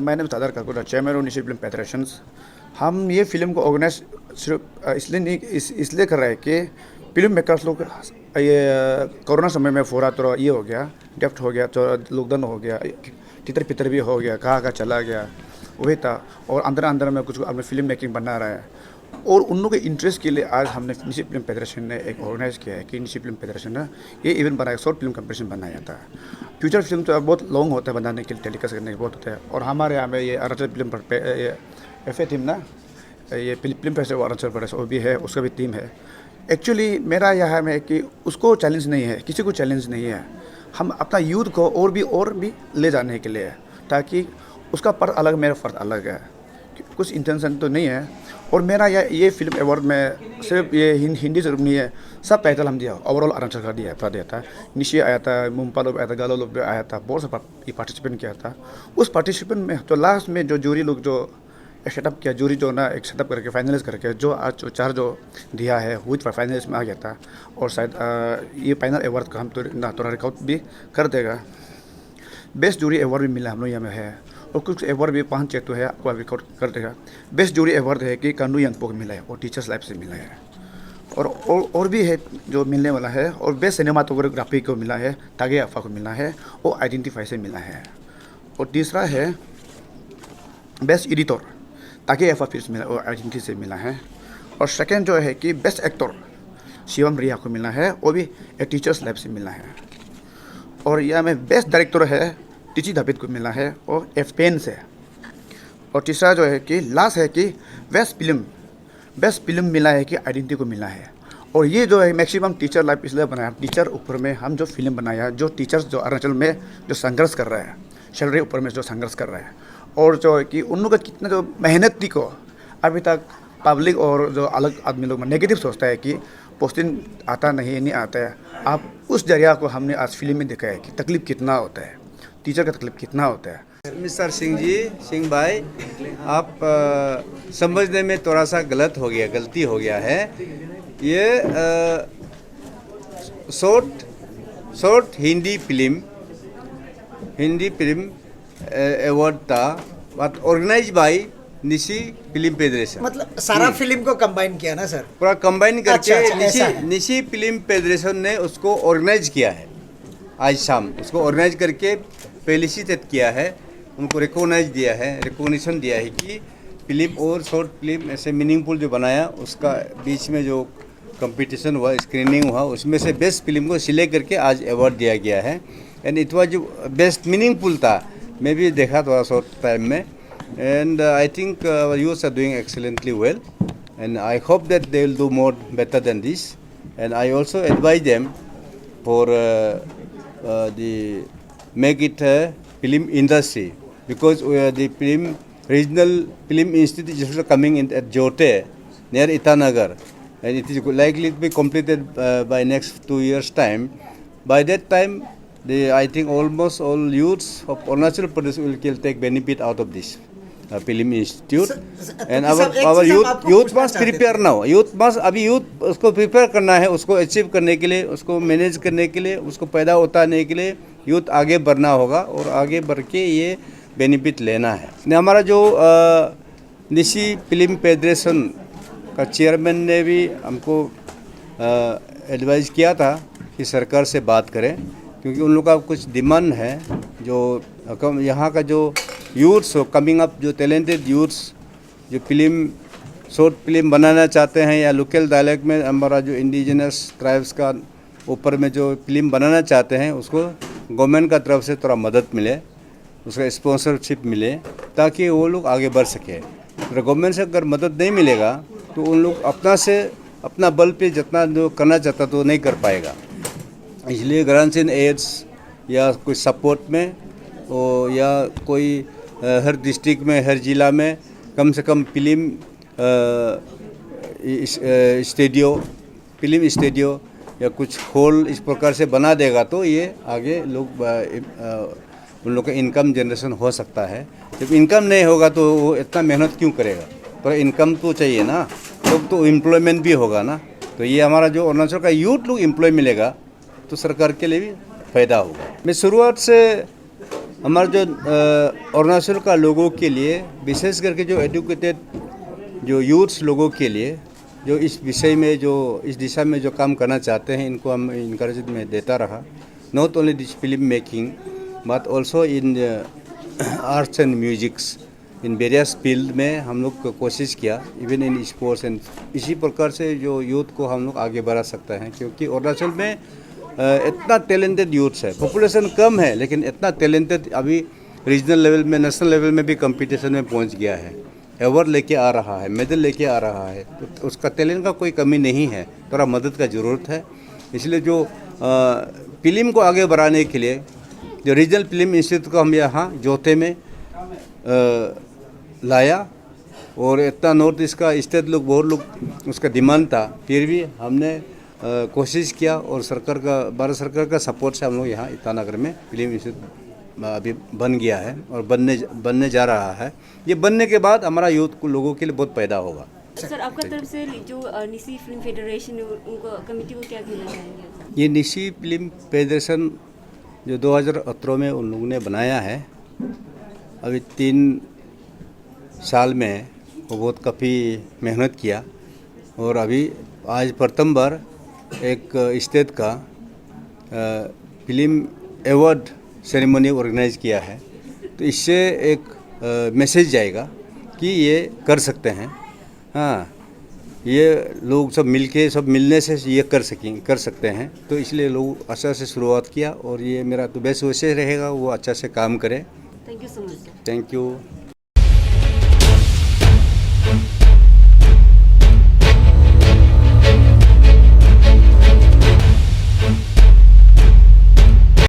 My name is Tadar Kakura, chairman of Nishi Film Federations. हम ये film को organise सिर्फ इसलिए नहीं इसलिए कर रहे हैं कि फिल्म मेकर्स लोग ये कोरोना समय में पूरा तो ये हो गया, डेफ्ट हो गया, तो लॉकडाउन हो गया, तितर पितर भी हो गया, कहाँ चला गया, वही था। और अंदर अंदर में कुछ अपने फिल्म मेकिंग बना रहा है, और उन लोगों के इंटरेस्ट के लिए आज हमने निशी फिल्म फेडरेशन ने एक ऑर्गेनाइज किया है कि निशी फिल्म फेडरेशन ने ये इवेंट बनाया, शॉर्ट फिल्म कंपटीशन बनाया था। फ्यूचर फिल्म तो बहुत लॉन्ग होता है बनाने के लिए, टेलीकास्ट करने के बहुत होता है। और हमारे यहाँ में ये अरुणाचल फिल्म FA टीम ना, ये फिल्म फेस्टिवल अरुणाचल प्रदेश वो भी है, उसका भी टीम है। एक्चुअली मेरा यह है कि उसको चैलेंज नहीं है, किसी को चैलेंज नहीं है। हम अपना यूथ को और भी ले जाने के लिए है, ताकि उसका पर्द अलग, मेरा पर्द अलग है, कुछ इंटेंशन तो नहीं है। और मेरा ये फिल्म अवार्ड में सिर्फ ये हिंदी सिर्फ नहीं है, सब टाइटल हम दिया, ओवरऑल अरुणाचल का दिया था। निशी आया था, मुंपा लोग आया था, गालो लोग भी आया था, बहुत सा पार्टिसिपेंट किया था। उस पार्टिसिपेंट में तो लास्ट में जो जूरी लोग जो सेटअप किया, जूरी जो ना एक सेटअप करके फाइनलाइज करके जो आज चार जो दिया है वो फाइनलिस्ट में आ गया था। और शायद ये फाइनल अवार्ड का हम थोड़ा रिकॉर्ड भी कर देगा। बेस्ट जूरी अवार्ड भी मिला हम लोग यहाँ में है, और कुछ अवार्ड भी 5 तो है, आपको रिकॉर्ड कर देगा। बेस्ट जूरी अवार्ड है कि कानू यंगपो को मिला है, और टीचर्स लाइफ से मिला है, और भी है जो मिलने वाला है। और बेस्ट सिनेमाटोग्राफी को मिला है, तागे अफा को मिला है, और आइडेंटिफाई से मिला है। और तीसरा है बेस्ट एडिटर, तागे अफा फिर मिला और आइडेंटिटी से मिला है। और सेकेंड जो है कि बेस्ट एक्टर शिवम रिया को मिला है, वो भी एक टीचर्स लाइफ से मिला है। और यह में बेस्ट डायरेक्टर है टीची दाबिद को मिला है, और एफपेन से। और तीसरा जो है कि लास्ट है कि बेस्ट फिल्म मिला है कि आइडेंटिटी को मिला है। और ये जो है मैक्सिमम टीचर लाइफ इसलिए बनाया, टीचर ऊपर में हम जो फिल्म बनाया, जो टीचर्स जो अरुणाचल में जो संघर्ष कर रहा है, सैलरी ऊपर में जो संघर्ष कर रहा है, और जो है कि उन लोगों का कितना जो मेहनत थी को अभी तक पब्लिक और जो अलग आदमी लोग नेगेटिव सोचता है कि पोस्टिंग आता नहीं आता है। आप उस जरिया को हमने आज फिल्म में देखा है कि तकलीफ कितना होता है, टीचर का तकलीफ कितना होता है। मिस्टर सिंह भाई, आप समझने में थोड़ा सा गलती हो गया है। ये शॉर्ट हिंदी फिल्म अवार्ड था, but organise by Nishi film federation. मतलब सारा फिल्म को कंबाइन किया ना सर, पूरा कंबाइन करके अच्छा, निशी फिल्म फेडरेशन ने उसको ऑर्गेनाइज किया है। आज शाम उसको ऑर्गेनाइज करके फेलिसिटेट किया है, उनको रिकॉग्निशन दिया है कि फिल्म और शॉर्ट फिल्म ऐसे मीनिंगफुल जो बनाया, उसका बीच में जो कंपटीशन हुआ, स्क्रीनिंग हुआ, उसमें से बेस्ट फिल्म को सिलेक्ट करके आज अवार्ड दिया गया है। एंड इट वाज जो बेस्ट मीनिंगफुल था, मैं भी देखा थोड़ा शॉर्ट टाइम में। And I think youth are doing excellently well, and I hope that they will do more better than this. And I also advise them for the make it a film industry, because the regional film institute is also coming in at Jote near Itanagar, and it is likely to be completed by next 2 years time. By that time, I think almost all youths of Arunachal Pradesh will take benefit out of this film institute. And our youth must prepare now. अभी youth उसको prepare करना है, उसको achieve करने के लिए, उसको manage करने के लिए, उसको पैदा होने के लिए यूथ आगे बढ़ना होगा, और आगे बढ़ के ये बेनिफिट लेना है। हमारा जो निशी फिल्म फेडरेशन का चेयरमैन ने भी हमको एडवाइस किया था कि सरकार से बात करें, क्योंकि उन लोग का कुछ डिमांड है। जो यहाँ का जो यूथ्स हो, कमिंग अप जो टैलेंटेड यूथ्स जो शॉर्ट फिल्म बनाना चाहते हैं, या लोकल डायलेक्ट में हमारा जो इंडिजिनस ट्राइब्स का ऊपर में जो फिल्म बनाना चाहते हैं, उसको गवर्नमेंट का तरफ से थोड़ा मदद मिले, उसका स्पॉन्सरशिप मिले, ताकि वो लोग आगे बढ़ सके। तो गवर्नमेंट से अगर मदद नहीं मिलेगा तो उन लोग अपना बल पे जितना जो करना चाहता तो नहीं कर पाएगा। इसलिए ग्रांट्स इन एड्स या कोई सपोर्ट में या कोई हर डिस्ट्रिक्ट में, हर ज़िला में कम से कम फिल्म स्टूडियो या कुछ हॉल इस प्रकार से बना देगा, तो ये आगे लोग उन लोग का इनकम जनरेशन हो सकता है। जब इनकम नहीं होगा तो वो इतना मेहनत क्यों करेगा? पर इनकम तो चाहिए ना, तो एम्प्लॉयमेंट भी होगा ना। तो ये हमारा जो अरुणाचल का यूथ लोग एम्प्लॉय मिलेगा तो सरकार के लिए भी फ़ायदा होगा। मैं शुरुआत से हमारा जो अरुणाचल का लोगों के लिए, विशेष करके जो एजुकेटेड जो यूथ्स लोगों के लिए, जो इस विषय में जो इस दिशा में जो काम करना चाहते हैं, इनको हम इनकरेज में देता रहा. Not only this film making but also in arts and musics, in various field में हम लोग कोशिश किया, इवन इन स्पोर्ट्स एंड. इसी प्रकार से जो यूथ को हम लोग आगे बढ़ा सकते हैं, क्योंकि अरुणाचल में इतना टैलेंटेड यूथ्स है. पॉपुलेशन कम है लेकिन इतना टैलेंटेड अभी रीजनल लेवल में, नेशनल लेवल में भी कंपटीशन में पहुंच गया है. अवार्ड लेके आ रहा है, मेडल लेके आ रहा है. तो उसका टैलेंट का कोई कमी नहीं है, थोड़ा मदद का ज़रूरत है. इसलिए जो फिल्म को आगे बढ़ाने के लिए जो रीजनल फिल्म इंस्टीट्यूट को हम यहाँ जोते में लाया, और इतना नॉर्थ ईस्ट का स्टेट लोग बहुत लोग उसका डिमांड था, फिर भी हमने कोशिश किया, और सरकार का, भारत सरकार का सपोर्ट से हम लोग यहाँ ईटानगर में फिल्म इंस्टीट्यूट अभी बन गया है और बनने जा रहा है. ये बनने के बाद हमारा यूथ को लोगों के लिए बहुत पैदा होगा. सर, आपका तरफ से जो निसी फिल्म फेडरेशन उनको कमेटी को क्या कहना चाहेंगे? ये निसी फिल्म फेडरेशन जो 2018 में उन लोगों ने बनाया है, अभी 3 साल में वो बहुत काफ़ी मेहनत किया, और अभी आज प्रथम बार एक स्टेट का फिल्म अवार्ड सेरेमनी ऑर्गेनाइज किया है. तो इससे एक मैसेज जाएगा कि ये कर सकते हैं. हाँ, ये लोग सब मिलके, सब मिलने से ये कर सकते हैं. तो इसलिए लोग अच्छा से शुरुआत किया, और ये मेरा तो बेस्ट विशेष रहेगा वो अच्छा से काम करें. Thank you so much. Thank you.